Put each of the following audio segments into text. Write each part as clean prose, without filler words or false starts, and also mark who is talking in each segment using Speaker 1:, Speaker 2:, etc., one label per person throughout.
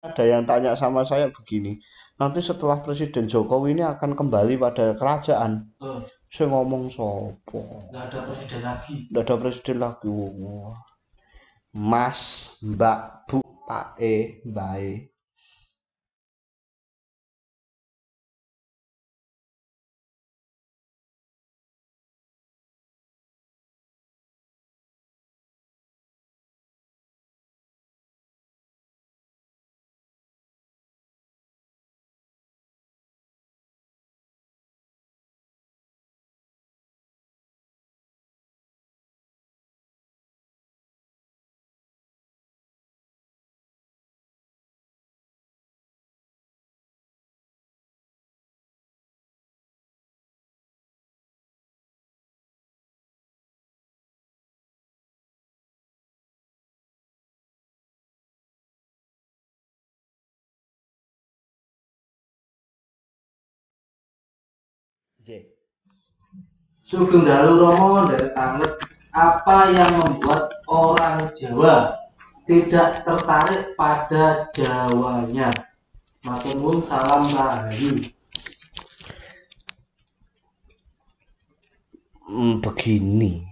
Speaker 1: Ada yang tanya sama saya begini, nanti setelah Presiden Jokowi ini akan kembali pada kerajaan. Saya ngomong sopo. Nggak ada presiden lagi. Nggak ada presiden lagi. Wah. Mas, Mbak, Bu, Pak Mbak E.
Speaker 2: Sugeng Dalu Romo dari Tanget, apa yang membuat orang Jawa tidak tertarik pada Jawanya? Matur nuwun, salam rahayu.
Speaker 1: Begini,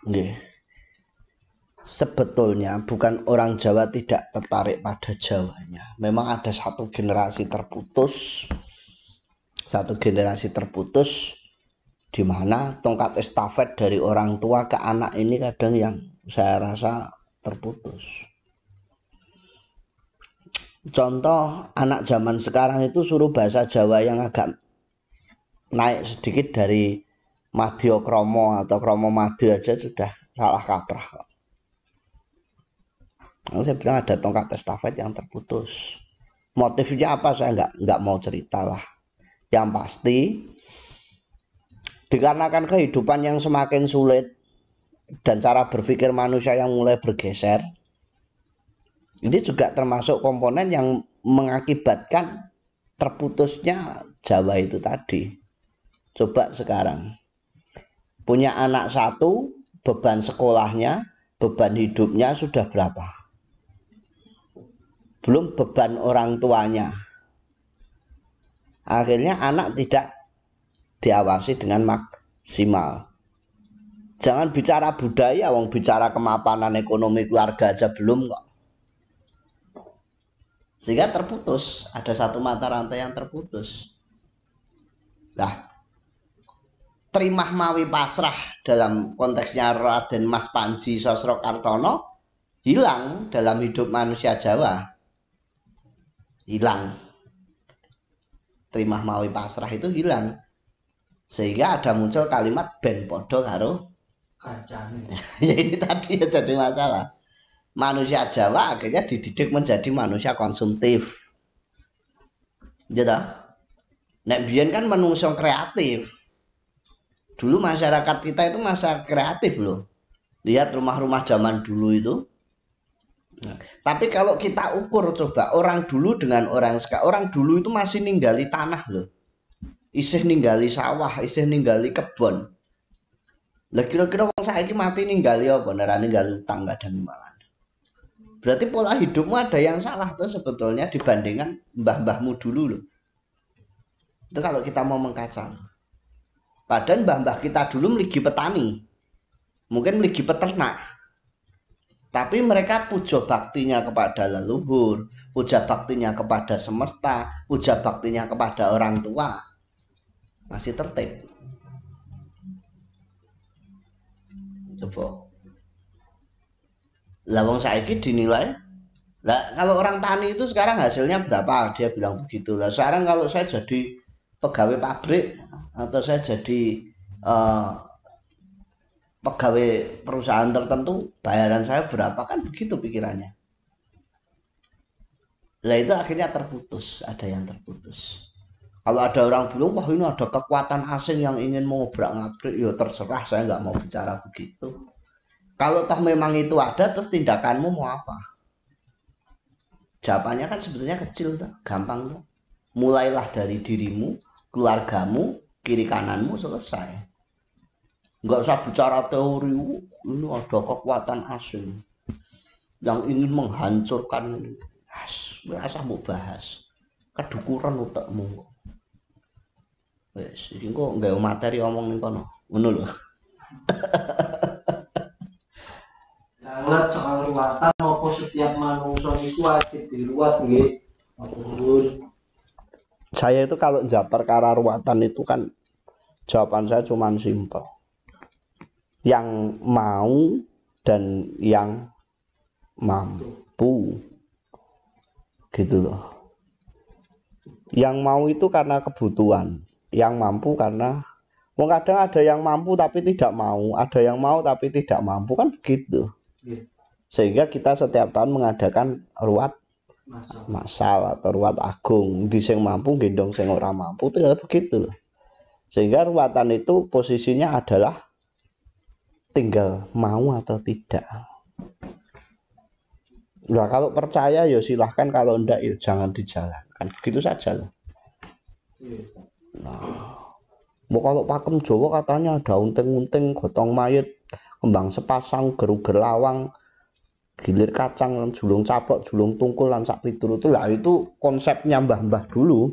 Speaker 1: nggih. Sebetulnya bukan orang Jawa tidak tertarik pada Jawanya. Memang ada satu generasi terputus di mana tongkat estafet dari orang tua ke anak ini kadang yang saya rasa terputus. Contoh anak zaman sekarang itu suruh bahasa Jawa yang agak naik sedikit dari Madya Kromo atau Kromo Madya aja sudah salah kaprah. Saya bilang ada tongkat estafet yang terputus. Motifnya apa saya nggak mau cerita lah. Yang pasti dikarenakan kehidupan yang semakin sulit dan cara berpikir manusia yang mulai bergeser, ini juga termasuk komponen yang mengakibatkan terputusnya Jawa itu tadi. Coba sekarang punya anak satu, beban sekolahnya, beban hidupnya sudah berapa? Belum beban orang tuanya. Akhirnya anak tidak diawasi dengan maksimal. Jangan bicara budaya, wong bicara kemapanan ekonomi keluarga aja belum kok. Sehingga terputus, ada satu mata rantai yang terputus. Nah, Trimah mawi pasrah dalam konteksnya Raden Mas Panji Sosrokartono hilang dalam hidup manusia Jawa. Hilang. Trimah mawi pasrah itu hilang. Sehingga ada muncul kalimat ben podo karo
Speaker 2: Kancane.
Speaker 1: ya ini tadi ya jadi masalah. Manusia Jawa akhirnya dididik menjadi manusia konsumtif. Gitu. Nek biyen kan manusia kreatif. Dulu masyarakat kita itu masa kreatif loh. Lihat rumah-rumah zaman dulu itu. Nah, tapi kalau kita ukur coba orang dulu dengan orang sekarang, orang dulu itu masih ninggali tanah loh. Isih ninggali sawah, isih ninggali kebon. Lah kira-kira wong saiki mati ninggali apa? Nerane ninggali utang gak ada imbalan. Berarti pola hidupmu ada yang salah tuh sebetulnya dibandingkan mbah-mbahmu dulu loh. Itu kalau kita mau mengkaca. Padahal mbah-mbah kita dulu meligi petani. Mungkin meligi peternak. Tapi mereka puja baktinya kepada leluhur, puja baktinya kepada semesta, puja baktinya kepada orang tua. Masih tertib. Coba. Lah wong saiki dinilai. Lah kalau orang tani itu sekarang hasilnya berapa? Dia bilang begitu. Lah sekarang kalau saya jadi pegawai pabrik atau saya jadi pegawai perusahaan tertentu, bayaran saya berapa, kan begitu pikirannya. Lah itu akhirnya terputus, ada yang terputus. Kalau ada orang bilang, wah ini ada kekuatan asing yang ingin mengobrak-ngabrik, ya terserah, saya nggak mau bicara begitu. Kalau toh memang itu ada, terus tindakanmu mau apa? Jawabannya kan sebetulnya kecil tuh, gampang tuh. Mulailah dari dirimu, keluargamu, kiri kananmu, selesai. Nggak usah bicara teori, ini ada kekuatan asing yang ingin menghancurkan. rasa mbok bahas. Kedukuran utekmu. Wis, iki kok nggawe materi omong ning kono. Ngono lho.
Speaker 2: Tanglet soal ruwatan apa setiap manungsa iku wajib diruwat nggih? Matur.
Speaker 1: Saya itu kalau jawab perkara ruwatan itu kan jawaban saya cuma simpel. Yang mau dan yang mampu. Gitu loh. Yang mau itu karena kebutuhan, yang mampu karena kadang ada yang mampu tapi tidak mau, ada yang mau tapi tidak mampu, kan begitu. Sehingga kita setiap tahun mengadakan ruwat masal atau ruwat agung, di sing mampu gendong sing ora mampu, itu ya begitu. Sehingga ruwatan itu posisinya adalah tinggal mau atau tidak. Nah, kalau percaya ya silahkan, kalau enggak ya jangan dijalankan, begitu saja loh. Nah, kalau pakem Jawa katanya ada unting-unting, gotong mayit, kembang sepasang, geruger lawang, gilir kacang, julung caplok, julung tungkul, lan sak piturute. Lah itu konsepnya mbah-mbah dulu.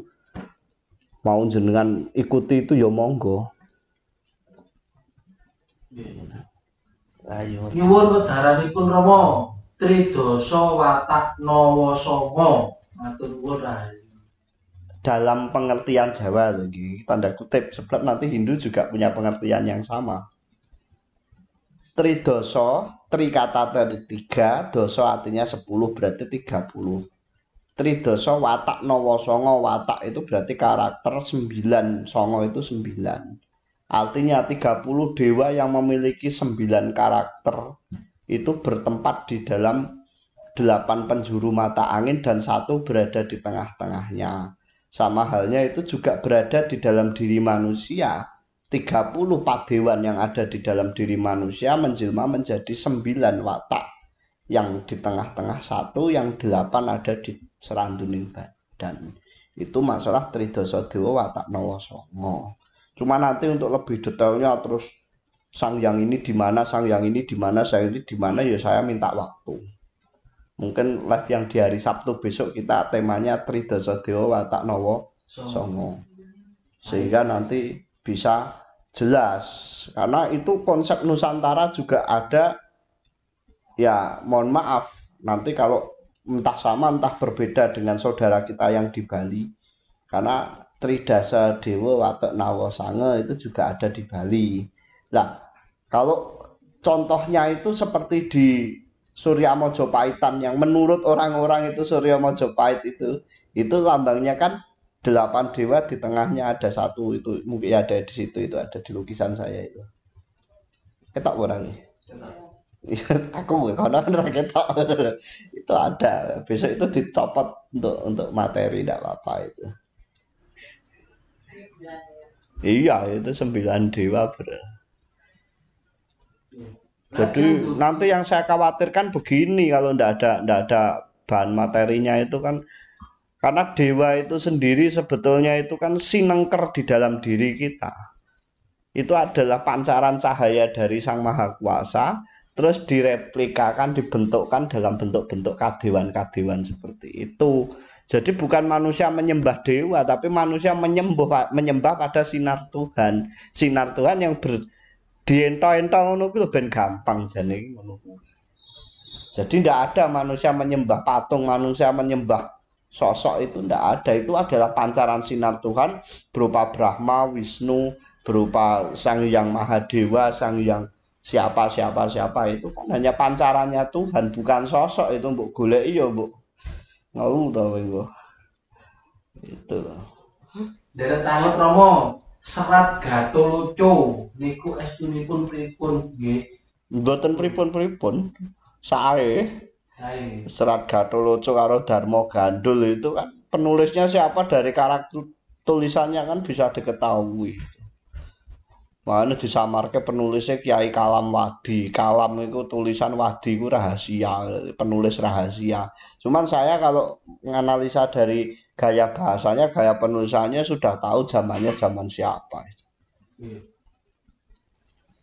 Speaker 1: Mau jenengan ikuti itu ya monggo. Ayo.
Speaker 2: Nyuwun wedharanipun Rama, Tridasa Watak Nawa Sanga. Matur nuwun Rahayu.
Speaker 1: Dalam pengertian Jawa lagi, tanda kutip, sebab nanti Hindu juga punya pengertian yang sama. Tridasa, tri kata tadi 3, dosa artinya 10, berarti 30. Tridasa watak nawa sanga, watak itu berarti karakter, 9 sanga itu 9. Artinya 30 dewa yang memiliki 9 karakter itu bertempat di dalam 8 penjuru mata angin dan 1 berada di tengah-tengahnya. Sama halnya itu juga berada di dalam diri manusia. 30 padewan yang ada di dalam diri manusia menjelma menjadi 9 watak. Yang di tengah-tengah 1, yang 8 ada di seranduning badan. Itu masalah Tridasa Dewa Watak Nawa Sanga. Cuma nanti untuk lebih detailnya terus sang yang ini di mana, sang yang ini di mana, sang ini di mana, ya saya minta waktu. Mungkin live yang di hari Sabtu besok kita temanya Tridasa Dewa Watak Nawa Sanga. Sehingga nanti bisa jelas. Karena itu konsep Nusantara juga ada. Ya mohon maaf, nanti kalau entah sama entah berbeda dengan saudara kita yang di Bali. Karena Tridasa Dewa Watak Nawa Sanga itu juga ada di Bali. Nah, kalau contohnya itu seperti di Surya Mojopaitan, yang menurut orang-orang itu Surya Mojopait itu lambangnya kan 8 dewa, di tengahnya ada 1, itu mungkin ada di situ, itu ada di lukisan saya itu. Ketok orangnya. Aku karena ketok itu ada. Besok itu dicopot untuk materi, tidak apa-apa itu. Iya, itu 9 dewa Jadi nanti yang saya khawatirkan begini, kalau ndak ada bahan materinya itu kan, karena dewa itu sendiri sebetulnya itu kan sinengker di dalam diri kita. Itu adalah pancaran cahaya dari Sang Maha Kuasa, terus direplikakan, dibentukkan dalam bentuk-bentuk kadewan-kadewan seperti itu. Jadi bukan manusia menyembah dewa, tapi manusia menyembah pada sinar Tuhan. Sinar Tuhan yang dientong-entong ngono kuwi ben gampang jane ngono. Jadi tidak ada manusia menyembah patung, manusia menyembah sosok, itu tidak ada. Itu adalah pancaran sinar Tuhan berupa Brahma, Wisnu, berupa Sang Hyang Mahadewa, Sang Hyang siapa itu kan hanya pancarannya Tuhan, bukan sosok. Itu mbok goleki ya mbok ngelu to kowe. Itu.
Speaker 2: Derek tanut Rama, Serat Gatoloco niku estunipun pripun nggih?
Speaker 1: Mboten pripun-pripun. Sae. Serat Gatoloco karo Darmo Gandul itu kan penulisnya siapa, dari karakter tulisannya kan bisa diketahui. Makanya disamarke penulisnya Kiai Kalam Wadi. Kalam itu tulisan, Wadi itu rahasia, penulis rahasia. Cuman saya kalau menganalisa dari gaya bahasanya, gaya penulisannya sudah tahu zamannya zaman siapa.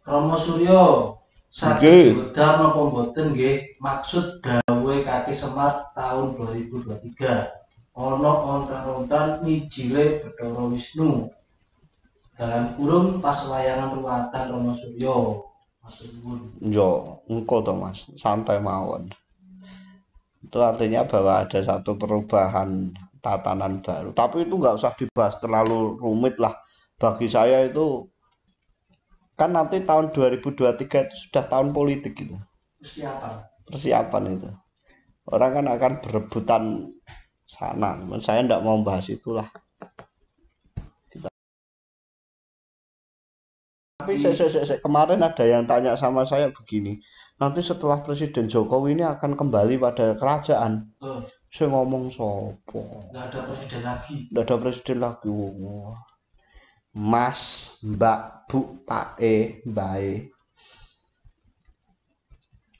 Speaker 2: Rama Surya, Saged diwedhar napa mboten nggih maksud dawuhe Kaki Semar tahun 2023. Ana ontan-ontan mijile Bathara Wisnu. Dalam kurung paswayangan ruwatan Rama Surya. Matur nuwun.
Speaker 1: Yo, engko to Mas, santai mawon. Itu artinya bahwa ada satu perubahan tatanan baru. Tapi itu nggak usah dibahas terlalu rumit lah. Bagi saya itu kan nanti tahun 2023 itu sudah tahun politik gitu. Persiapan itu. Orang kan akan berebutan sana. Saya tidak mau bahas itulah. Tapi kemarin ada yang tanya sama saya begini. Nanti setelah Presiden Jokowi ini akan kembali pada kerajaan. Saya ngomong sopo.
Speaker 2: Nggak ada presiden lagi.
Speaker 1: Nggak ada presiden lagi. Wah. Mas, Mbak, Bu, Pak E, Mbak E.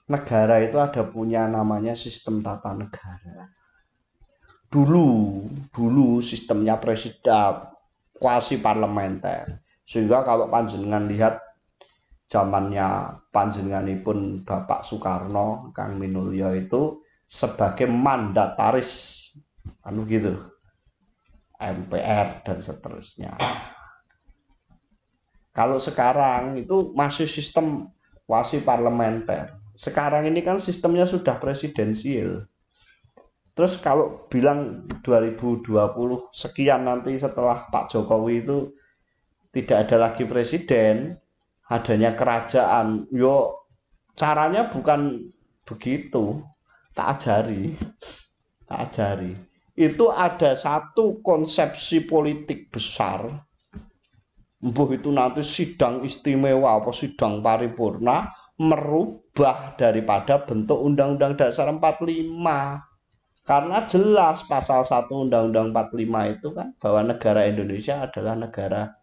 Speaker 1: Negara itu ada punya namanya sistem tata negara. Dulu sistemnya presiden kuasi parlementer. Sehingga kalau panjenengan lihat zamannya panjenenganipun Bapak Soekarno, Kang Minulya itu sebagai mandataris gitu. MPR dan seterusnya. Kalau sekarang itu masih sistem kuasi parlementer. Sekarang ini kan sistemnya sudah presidensial. Terus kalau bilang 2020 sekian nanti setelah Pak Jokowi itu tidak ada lagi presiden, adanya kerajaan. Yo caranya bukan begitu. Tak ajari. Itu ada satu konsepsi politik besar. Mbuh itu nanti sidang istimewa apa sidang paripurna merubah daripada bentuk Undang-Undang Dasar 45. Karena jelas pasal 1 Undang-Undang 45 itu kan bahwa negara Indonesia adalah negara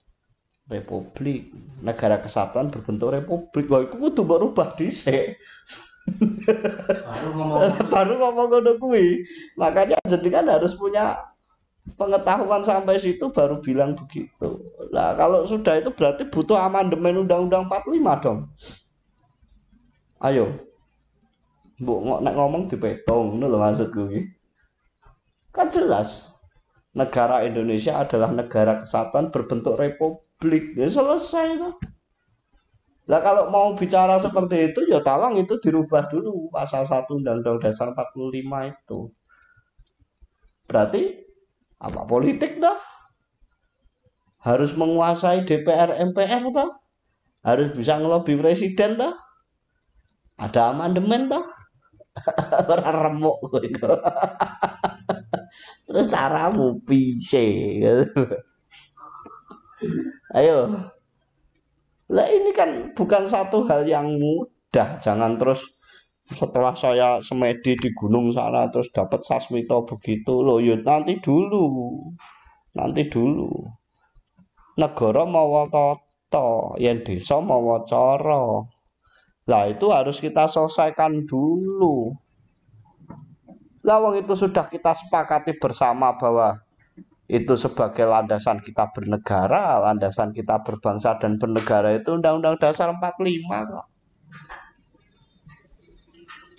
Speaker 1: republik, negara kesatuan berbentuk republik. Wah, itu kudu berubah dhisik. Baru ngomong ngono kuwi. Makanya jenengan harus punya pengetahuan sampai situ baru bilang begitu. Nah, kalau sudah itu berarti butuh amandemen Undang-Undang 45 dong. Ayo. Mbok nek ngomong dipetong, ngono lho maksudku iki. Kan jelas. Negara Indonesia adalah negara kesatuan berbentuk republik. Ya selesai itu. Nah, kalau mau bicara seperti itu ya tolong itu dirubah dulu pasal 1 Undang-Undang Dasar 45 itu. Berarti apa politik toh? Harus menguasai DPR MPR toh? Harus bisa ngelobi presiden toh? Ada amandemen toh? Ora remuk itu. Terus caramu piye? Ayo. Lah ini kan bukan satu hal yang mudah. Jangan terus setelah saya semedi di gunung sana terus dapat sasmito begitu loh. Yuk nanti dulu. Negara mawa tata, yen desa mawa cara. Lah itu harus kita selesaikan dulu. Lah wong itu sudah kita sepakati bersama bahwa itu sebagai landasan kita bernegara, landasan kita berbangsa dan bernegara itu Undang-Undang Dasar 45 kok.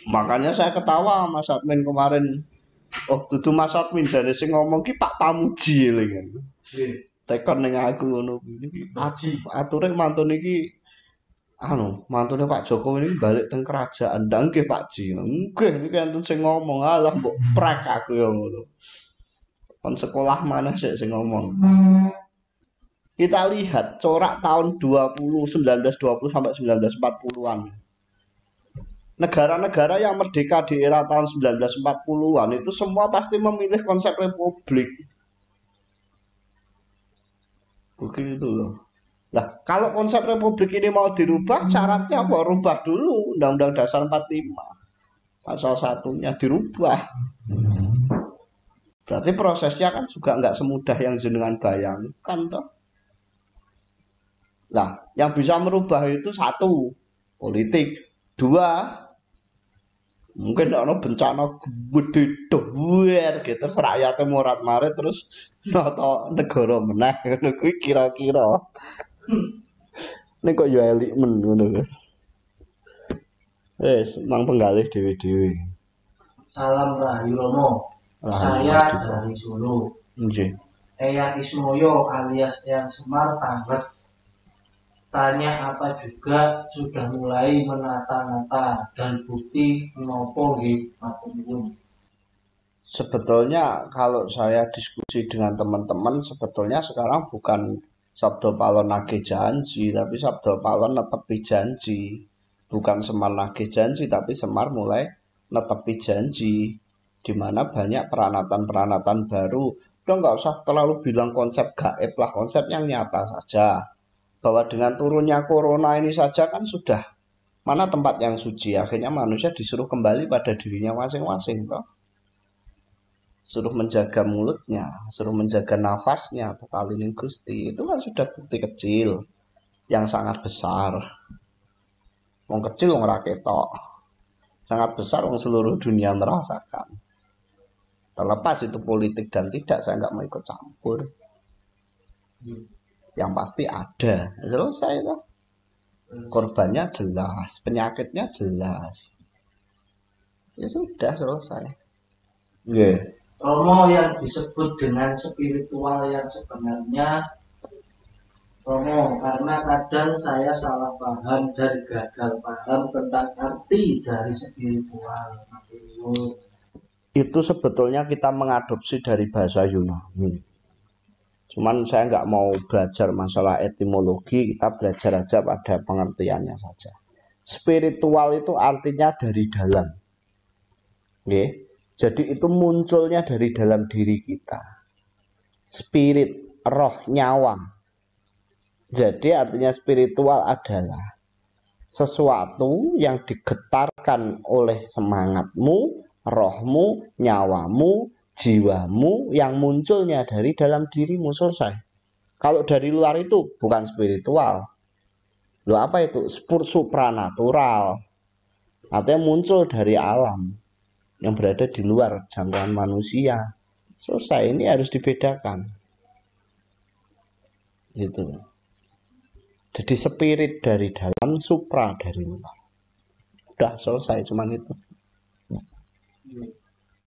Speaker 1: Makanya saya ketawa Mas Admin kemarin. Oh, dudu Mas Admin jane sing ngomong ki Pak Pamuji lho kan. Tekon ning aku ngono iki. Ature mantune iki mantune Pak Jokowi ini balik teng kerajaan. Ndang nggih Pak Ji. Nggih niki enten sing ngomong, alah mbok prek aku ya ngono. Kon sekolah mana sih sing ngomong. Kita lihat corak tahun 1920 sampai 1940-an. Negara-negara yang merdeka di era tahun 1940-an itu semua pasti memilih konsep republik. Begitu loh. Nah, kalau konsep republik ini mau dirubah, syaratnya apa? Rubah dulu Undang-Undang Dasar 45. Pasal 1-nya dirubah. Berarti prosesnya kan juga nggak semudah yang jenengan bayangkan toh. Nah, yang bisa merubah itu 1, politik. 2, mungkin ada bencana gede duwer gitu rakyatnya morat-marit terus nata negara meneh ngono kuwi kira-kira nek kok yo elik men ngono. Mang penggalih dewi-dewi.
Speaker 2: Salam Rahayu Romo. Saya dari Solo.
Speaker 1: Nggih.
Speaker 2: Eyang Ismoyo alias Eyang Semar Tanglet. Tanya apa juga sudah mulai menata-nata dan bukti menopo nggih matur nuwun.
Speaker 1: Sebetulnya kalau saya diskusi dengan teman-teman, sebetulnya sekarang bukan Sabdo Palon nagih janji, tapi Sabdo Palon netepi janji. Bukan Semar nagih janji, tapi Semar mulai netepi janji. Di mana banyak peranatan-peranatan baru. Udah nggak usah terlalu bilang konsep gaib lah, konsep yang nyata saja. Bahwa dengan turunnya corona ini saja kan sudah mana tempat yang suci, akhirnya manusia disuruh kembali pada dirinya masing-masing toh. Suruh menjaga mulutnya, suruh menjaga nafasnya, totalinin Gusti, itu kan sudah bukti kecil yang sangat besar. Wong kecil wong ora ketok, sangat besar wong seluruh dunia merasakan. Terlepas itu politik dan tidak, saya nggak mau ikut campur. Yang pasti ada, selesai lah. Korbannya jelas, penyakitnya jelas. Ya sudah selesai. Yeah.
Speaker 2: Romo yang disebut dengan spiritual yang sebenarnya Romo, karena kadang saya salah paham dan gagal paham tentang arti dari spiritual.
Speaker 1: Itu sebetulnya kita mengadopsi dari bahasa Yunani. Cuman saya nggak mau belajar masalah etimologi, kita belajar aja pada pengertiannya saja. Spiritual itu artinya dari dalam. Oke. Jadi itu munculnya dari dalam diri kita. Spirit, roh, nyawa. Jadi artinya spiritual adalah sesuatu yang digetarkan oleh semangatmu, rohmu, nyawamu, jiwamu yang munculnya dari dalam dirimu, selesai. Kalau dari luar itu bukan spiritual. Loh apa itu? Supranatural. Artinya muncul dari alam yang berada di luar jangkauan manusia. Selesai, ini harus dibedakan. Gitu. Jadi spirit dari dalam, supra dari luar. Udah selesai, cuman itu.